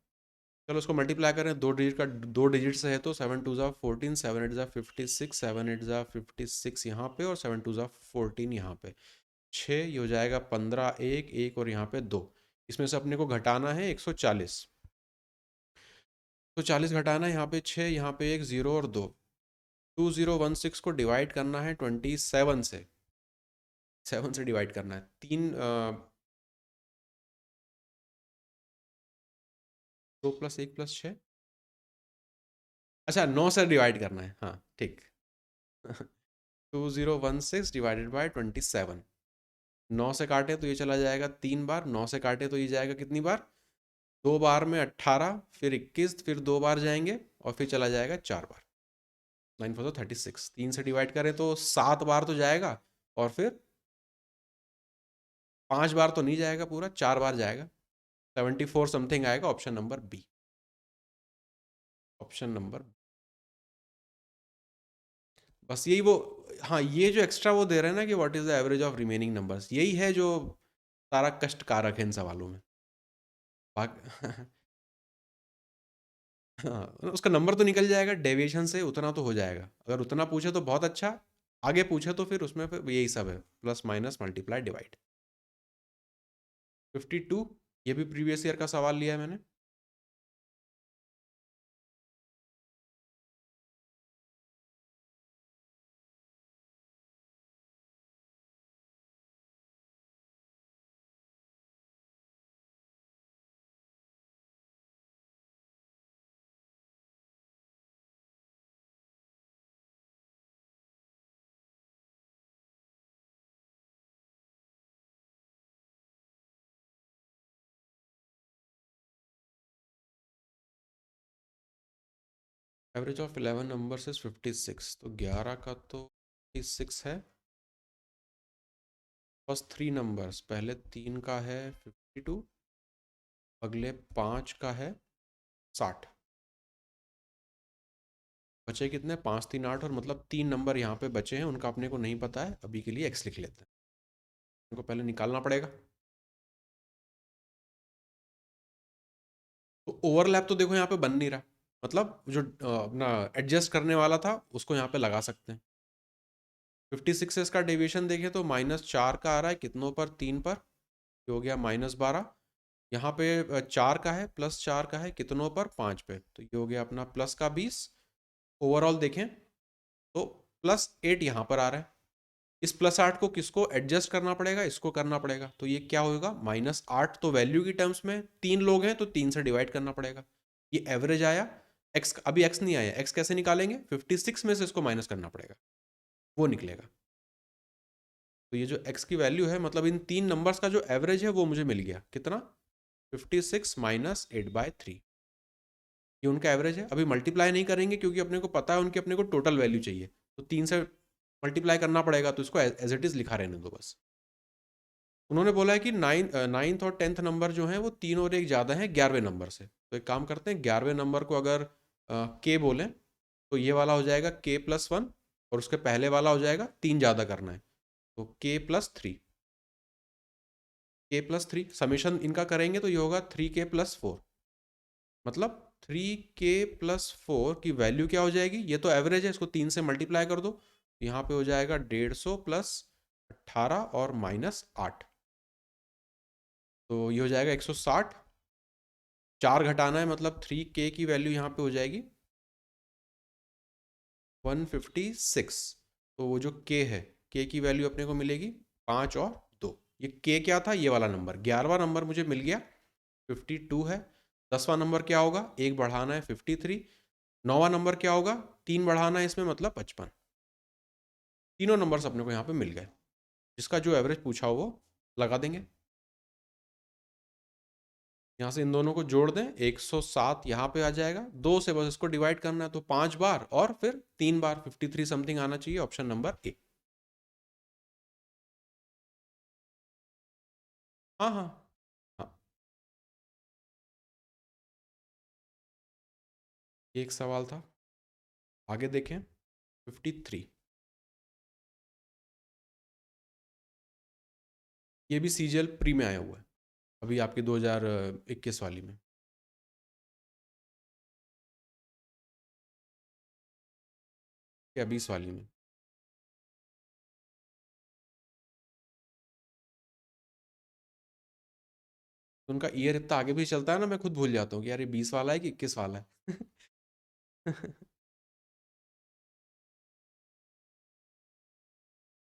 चलो उसको मल्टीप्लाई करें, दो डिजिट का, दो डिजिट से है तो 7 2 ज़ा 14, 7 8 ज़ा 56, 7 8 ज़ा 56 यहाँ पे, और 7 2 ज़ा 14 यहाँ पे, 6, ये हो जाएगा 15, एक एक और यहाँ पे 2। इसमें से अपने को घटाना है 140, तो 40 घटाना है, यहाँ पे 6, यहाँ पे एक 0 और 2, 2016 को डिवाइड करना है 27 से, 7 से डिवाइड करना है, 3 2 + 1 + 6, अच्छा 9 से डिवाइड करना है, हाँ ठीक। 2016 डिवाइडेड बाय 27, 9 से काटे तो ये चला जाएगा 3 बार, 9 से काटे तो ये जाएगा कितनी बार, 2 बार में 18, फिर 21, फिर 2 बार जाएंगे और फिर चला जाएगा 4 बार, 9 4 36, 3 से डिवाइड करें तो 7 बार तो जाएगा, और फिर 5 बार तो नहीं जाएगा पूरा, 4 बार जाएगा, 74 समथिंग आएगा। Option number B, option number, बस यही वो, हाँ ये जो एक्स्ट्रा वो दे रहे हैं ना कि what is the average of remaining numbers, यही है जो सारा कष्ट कारक है इन सवालों में। हाँ, उसका नंबर तो निकल जाएगा डेविएशन से, उतना तो हो जाएगा, अगर उतना पूछे तो बहुत अच्छा, आगे पूछे तो फिर उसमें फिर यही सब है, प्लस माइनस मल्टीप्लाई डिवाइड। 52, ये भी प्रीवियस ईयर का सवाल लिया है मैंने। एवरेज ऑफ 11 नंबर्स इज 56, तो 11 का तो 56 है, फर्स्ट 3 नंबर्स, पहले 3 का है 52, अगले 5 का है 60, बचे कितने, 5 3 8, और मतलब 3 नंबर यहाँ पे बचे हैं, उनका अपने को नहीं पता है, अभी के लिए एक्स लिख लेते हैं, उनको पहले निकालना पड़ेगा। तो ओवरलैप तो देखो यहाँ पे बन नहीं रहा, मतलब जो अपना एडजस्ट करने वाला था उसको यहाँ पे लगा सकते हैं। 56 इसका डेविएशन देखें तो -4 का आ रहा है, कितनों पर, 3 पर, ये हो गया -12। यहाँ पे 4 का है, +4 का है, कितनों पर, 5 पे, तो ये हो गया अपना प्लस का 20। ओवरऑल देखें तो +8 यहाँ पर आ रहा है, इस +8 को किसको एडजस्ट करना पड़ेगा, इसको करना पड़ेगा, तो ये क्या होगा, -8, तो वैल्यू की टर्म्स में 3 लोग हैं तो 3 से डिवाइड करना पड़ेगा, ये एवरेज आया। एक्स, अभी एक्स नहीं आया, एक्स कैसे निकालेंगे, 56 में से इसको माइनस करना पड़ेगा, वो निकलेगा। तो ये जो एक्स की वैल्यू है, मतलब इन 3 नंबर्स का जो एवरेज है वो मुझे मिल गया, कितना, 56 - 8/3, ये उनका एवरेज है। अभी मल्टीप्लाई नहीं करेंगे क्योंकि अपने को पता है उनकी अपने को टोटल वैल्यू चाहिए, तो 3 से मल्टीप्लाई करना पड़ेगा, तो इसको एज इट इज़ लिखा रहने दो बस। उन्होंने बोला है कि नाइन्थ और 10th नंबर जो हैं वो 3 और 1 ज़्यादा हैं 11वें नंबर से, तो एक काम करते हैं, 11वें नंबर को अगर के बोलें तो ये वाला हो जाएगा k+1, और उसके पहले वाला हो जाएगा 3 ज़्यादा करना है तो k+3, k+3 समेशन इनका करेंगे तो ये होगा 3k+4, मतलब 3k+4 की वैल्यू क्या हो जाएगी, ये तो एवरेज है, इसको 3 से मल्टीप्लाई कर दो, यहाँ पे हो जाएगा 150 + 18 और -8, तो ये हो जाएगा 160, 4 घटाना है, मतलब 3k की वैल्यू यहाँ पे हो जाएगी 156। तो वो जो k है, k की वैल्यू अपने को मिलेगी 5 और 2। ये k क्या था, ये वाला नंबर। 11वां नंबर मुझे मिल गया 52 है। 10वां नंबर क्या होगा, एक बढ़ाना है 53। 9वां नंबर क्या होगा, 3 बढ़ाना है इसमें मतलब 55। तीनों नंबर्स अपने को यहाँ पे मिल गए। जिसका जो एवरेज पूछा हो वो लगा देंगे। यहाँ से इन दोनों को जोड़ दें, 107 यहाँ पे आ जाएगा। 2 से बस इसको डिवाइड करना है, तो 5 बार और फिर 3 बार 53 समथिंग आना चाहिए। ऑप्शन नंबर ए। हाँ हाँ हाँ। एक सवाल था, आगे देखें। 53, ये भी सीजीएल प्री में आया हुआ है, अभी आपकी 2021 वाली में, या 20 वाली में। तो उनका ईयर इतना आगे भी चलता है ना, मैं खुद भूल जाता हूँ कि यार ये 20 वाला है कि 21 वाला है।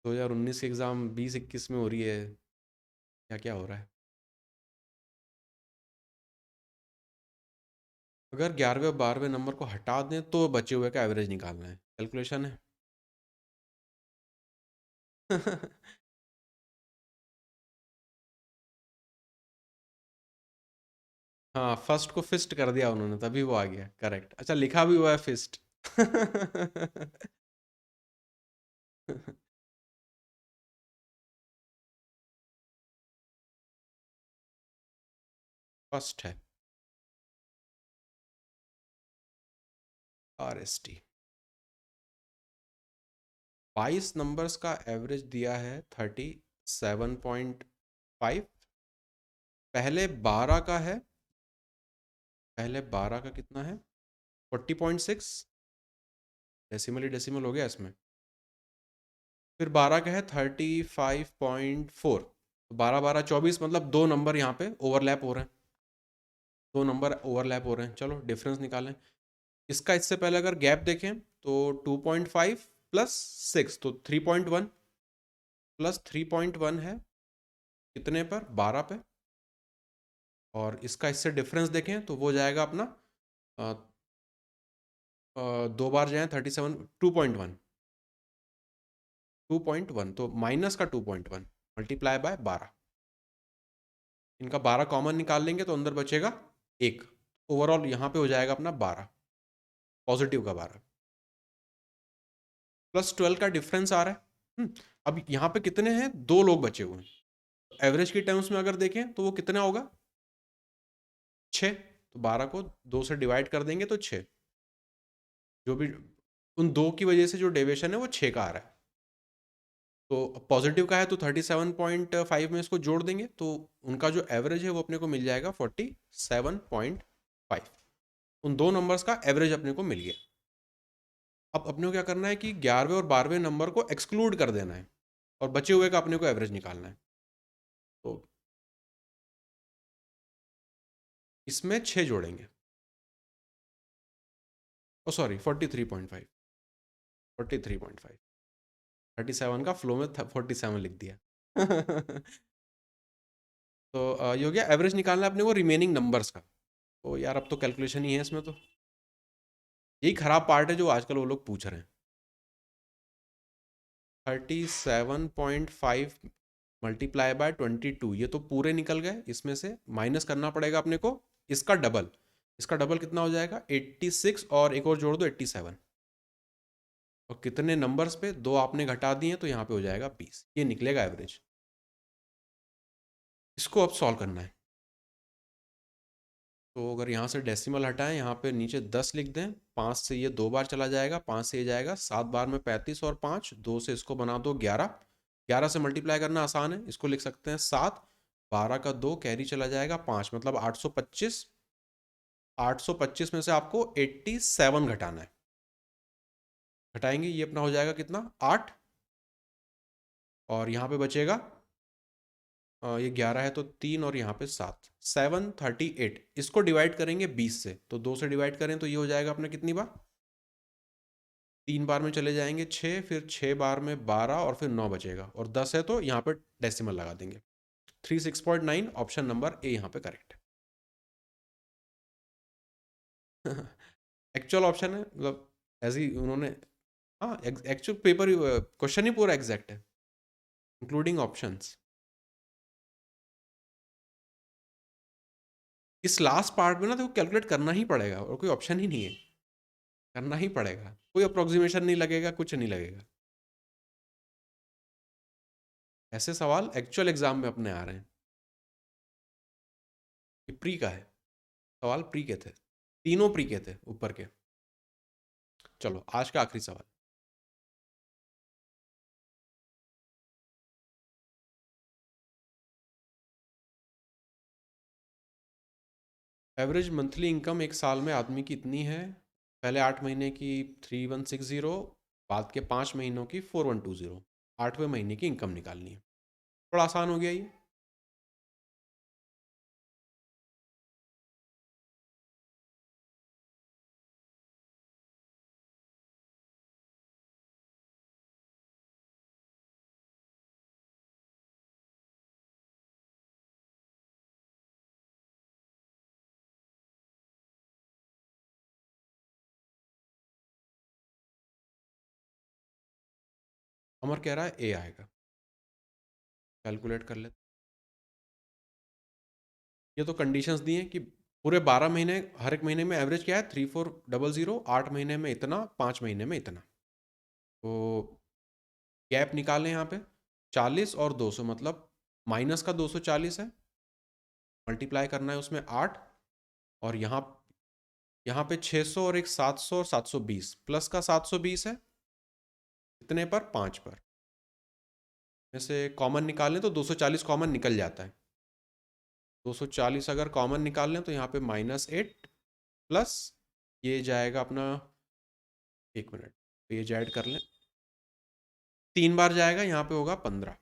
2019 की एग्ज़ाम 20-21 में हो रही है, क्या क्या हो रहा है। अगर 11वें और 12वें नंबर को हटा दें तो बचे हुए का एवरेज निकालना है, कैलकुलेशन है। हाँ, फर्स्ट को फिस्ट कर दिया उन्होंने, तभी वो आ गया करेक्ट। अच्छा, लिखा भी हुआ है फिस्ट। फर्स्ट है RST। 22 नंबर्स का एवरेज दिया है 37.5। पहले 12 का है, पहले 12 का कितना है, 40.6। डेसिमल ही डेसिमल हो गया इसमें। फिर 12 का है 35.4। तो 12 12 24, मतलब 2 नंबर यहाँ पे ओवरलैप हो रहे हैं। 2 नंबर ओवरलैप हो रहे हैं। चलो डिफरेंस निकालें। इसका इससे पहले अगर गैप देखें तो 2.5 प्लस 6 तो 3.1, प्लस 3.1 है कितने पर, 12 पे। और इसका इससे डिफरेंस देखें तो वो जाएगा अपना, अ, 2 बार जाए 37, 2.1, 2.1 तो माइनस का 2.1 मल्टीप्लाई बाय 12। इनका 12 कॉमन निकाल लेंगे तो अंदर बचेगा 1। ओवरऑल यहाँ पे हो जाएगा अपना 12, पॉजिटिव का 12। प्लस 12 का डिफरेंस आ रहा है। अब यहाँ पे कितने हैं, 2 लोग बचे हुए हैं। एवरेज की टर्म्स में अगर देखें तो वो कितना होगा, 6। तो 12 को 2 से डिवाइड कर देंगे तो 6। जो भी उन 2 की वजह से जो डेविएशन है वो 6 का आ रहा है। तो पॉजिटिव का है तो 37.5 में इसको जोड़ देंगे तो उनका जो एवरेज है वो अपने को मिल जाएगा 47.5। उन 2 नंबर्स का एवरेज अपने को मिल गया। अब अपने को क्या करना है कि 11वें और 12वें नंबर को एक्सक्लूड कर देना है और बचे हुए का अपने को एवरेज निकालना है। तो इसमें 6 जोड़ेंगे। ओ सॉरी, 43.5, 43.5। 37 का फ्लो में 47 लिख दिया। तो ये हो गया। एवरेज निकालना है अपने को रिमेनिंग नंबर्स का। तो यार अब तो कैलकुलेशन ही है इसमें, तो यही खराब पार्ट है जो आजकल वो लोग पूछ रहे हैं। 37.5 मल्टीप्लाई बाय 22, ये तो पूरे निकल गए। इसमें से माइनस करना पड़ेगा अपने को इसका डबल। इसका डबल कितना हो जाएगा, 86, और एक और जोड़ दो 87। और कितने नंबर्स पे, 2 आपने घटा दिए तो यहाँ पे हो जाएगा 20। ये निकलेगा एवरेज। इसको अब सॉल्व करना है। तो अगर यहाँ से डेसिमल हटाएं, यहाँ पे नीचे 10 लिख दें। 5 से ये 2 बार चला जाएगा, 5 से ये जाएगा 7 बार में 35, और 5 2 से इसको बना दो 11। 11 से मल्टीप्लाई करना आसान है, इसको लिख सकते हैं 7। 12 का 2 कैरी चला जाएगा 5, मतलब 825। 825 में से आपको 87 घटाना है। घटाएंगे, ये अपना हो जाएगा कितना, 8। और यहाँ पे बचेगा, ये 11 है तो 3, और यहाँ पे 7, 738। इसको डिवाइड करेंगे 20 से, तो 2 से डिवाइड करें तो ये हो जाएगा अपना कितनी बार, 3 बार में चले जाएंगे 6, फिर 6 बार में 12 और फिर 9 बचेगा, और 10 है तो यहाँ पे डेसिमल लगा देंगे। 36.9 ऑप्शन नंबर ए यहाँ पे करेक्ट है। एक्चुअल ऑप्शन है, मतलब ऐसे ही उन्होंने, हाँ एक्चुअल पेपर क्वेश्चन ही पूरा एग्जैक्ट है इंक्लूडिंग ऑप्शंस। इस लास्ट पार्ट में ना तो कैलकुलेट करना ही पड़ेगा और कोई ऑप्शन ही नहीं है, करना ही पड़ेगा, कोई अप्रोक्सीमेशन नहीं लगेगा, कुछ नहीं लगेगा। ऐसे सवाल एक्चुअल एग्जाम में अपने आ रहे हैं। ये प्री का है, सवाल प्री के थे, तीनों प्री के थे ऊपर के। चलो आज का आखिरी सवाल। एवरेज मंथली इनकम एक साल में आदमी की इतनी है, पहले 8 महीने की 3160, बाद के 5 महीनों की 4120, 8वें महीने की इनकम निकालनी है। थोड़ा आसान हो गया ये। अमर कह रहा है ए आएगा, कैलकुलेट कर ले। ये तो कंडीशंस दी हैं कि पूरे 12 महीने, हर एक महीने में एवरेज क्या है 3400, 8 महीने में इतना, 5 महीने में इतना। तो गैप निकालें यहाँ पे 40 और 200, मतलब माइनस का 240 है, मल्टीप्लाई करना है उसमें 8, और यहाँ पे 600 और एक 700 और 720, प्लस का 720 है, इतने पर 5 पर में से कॉमन निकालें तो 240 कॉमन निकल जाता है। 240 अगर कॉमन निकाल लें तो यहाँ पे -8 प्लस ये जाएगा अपना, 1 मिनट, तो ये ऐड कर लें, 3 बार जाएगा, यहाँ पे होगा 15,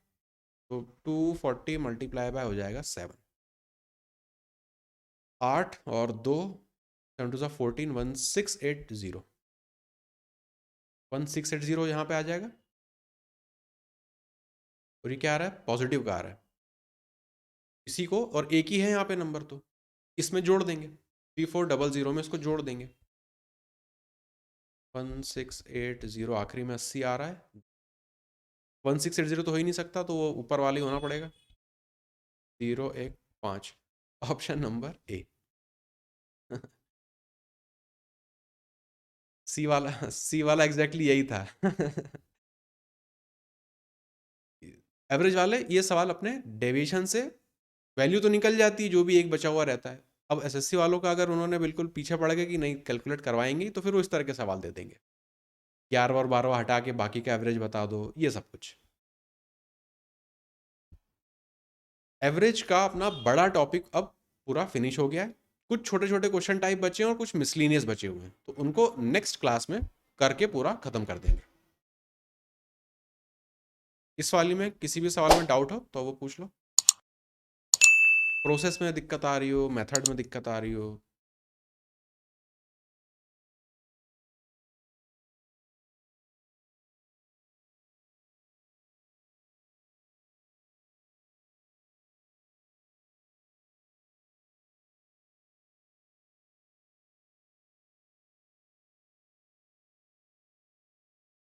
तो 240 मल्टीप्लाई बाय हो जाएगा 7, 8 और 2, 7 टू 14, 1680, 1680 यहाँ पे आ जाएगा। और ये क्या आ रहा है, पॉजिटिव का आ रहा है, इसी को, और एक ही है यहाँ पे नंबर, तो इसमें जोड़ देंगे, 3400 में इसको जोड़ देंगे, 1680 आखिरी में 80 आ रहा है, 1680 तो हो ही नहीं सकता, तो वो ऊपर वाले होना पड़ेगा, 015, ऑप्शन नंबर ए। सी वाला एग्जैक्टली यही था। एवरेज वाले ये सवाल अपने डेविएशन से वैल्यू तो निकल जाती है, जो भी एक बचा हुआ रहता है। अब एसएससी वालों का अगर उन्होंने बिल्कुल पीछे पड़ गए कि नहीं कैलकुलेट करवाएंगे, तो फिर वो इस तरह के सवाल दे देंगे, 11 और 12 हटा के बाकी का एवरेज बता दो, ये सब कुछ। एवरेज का अपना बड़ा टॉपिक अब पूरा फिनिश हो गया है, कुछ छोटे छोटे क्वेश्चन टाइप बचे हैं और कुछ मिसलिनियस बचे हुए हैं, तो उनको नेक्स्ट क्लास में करके पूरा खत्म कर देंगे। इस वाली में किसी भी सवाल में डाउट हो तो वो पूछ लो, प्रोसेस में दिक्कत आ रही हो, मेथड में दिक्कत आ रही हो